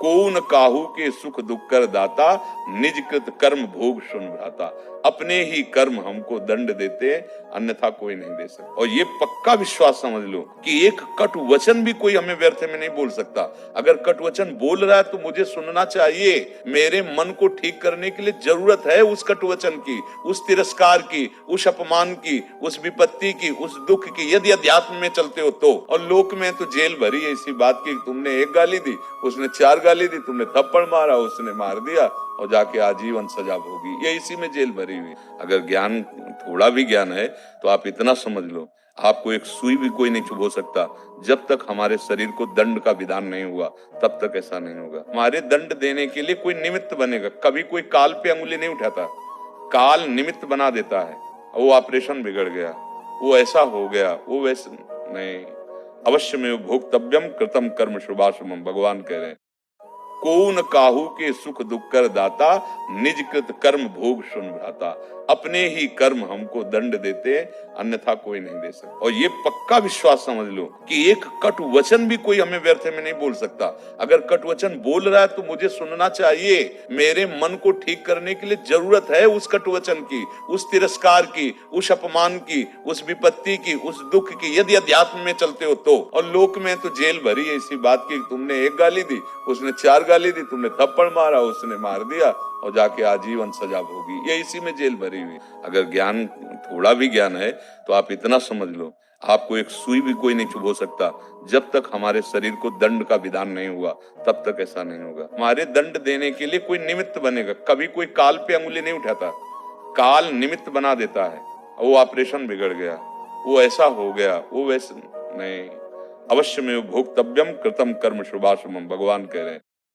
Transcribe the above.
को न काहू के सुख दुख कर दाता, निज कृत कर्म भोग सुन भ्राता। अपने ही कर्म हमको दंड देते, अन्यथा कोई नहीं दे सकता। और ये पक्का विश्वास समझ लो कि एक कटु वचन भी कोई हमें व्यर्थ में नहीं बोल सकता। अगर कटु वचन बोल रहा है तो मुझे सुनना चाहिए। मेरे मन को ठीक करने के लिए जरूरत है उस कटु वचन की, उस तिरस्कार की, उस अपमान की, उस विपत्ति की, उस दुख की। यदि अध्यात्म में चलते हो तो। और लोक में तो जेल भरी है इसी बात की, तुमने एक गाली दी, उसने 4 गाली दी, तुमने थप्पड़ मारा, उसने मार दिया और जाके आजीवन सजा भोगी। ये इसी में जेल भरी हुई। अगर ज्ञान, थोड़ा भी ज्ञान है तो आप इतना समझ लो, आपको एक सुई भी कोई नहीं चुभो सकता। जब तक हमारे शरीर को दंड का विधान नहीं हुआ तब तक ऐसा नहीं होगा। हमारे दंड देने के लिए कोई निमित्त बनेगा। कभी कोई काल पे अंगुली नहीं उठाता, काल निमित्त बना देता है। वो ऑपरेशन बिगड़ गया, वो ऐसा हो गया, वो वैसे नहीं। अवश्य में भोक्तव्यम कृतम कर्म शुभाशुभम, भगवान कह रहे हैं। को न काहू के सुख दुख कर दाता, निज कृत कर्म भोग सुन भ्राता। अपने ही कर्म हमको दंड देते, अन्यथा कोई नहीं दे सकता। और ये पक्का विश्वास समझ लो कि एक कटु वचन भी कोई हमें व्यर्थ में नहीं बोल सकता। अगर कटु वचन बोल रहा है तो मुझे सुनना चाहिए। मेरे मन को ठीक करने के लिए जरूरत है उस कटु वचन की, उस तिरस्कार की, उस अपमान की, उस विपत्ति की, उस दुख की। यदि अध्यात्म में चलते हो तो। और लोक में तो जेल भरी है इसी बात की, तुमने एक गाली दी, उसने 4 गाली दी, तुमने थप्पड़ मारा, उसने मार दिया और जाके आजीवन सजा भोगी। ये इसी में जेल भरी हुई। अगर ज्ञान, थोड़ा भी ज्ञान है तो आप इतना समझ लो, आपको एक सुई भी कोई नहीं चुभो सकता। जब तक हमारे शरीर को दंड का विधान नहीं हुआ तब तक ऐसा नहीं होगा। हमारे दंड देने के लिए कोई निमित्त बनेगा। कभी कोई काल पे अंगुली नहीं उठाता, काल निमित्त बना देता है। वो ऑपरेशन बिगड़ गया, वो ऐसा हो गया, वो वैसे नहीं। अवश्य में भोक्तव्यम कृतम कर्म शुभाशुभम, भगवान कह रहे हैं।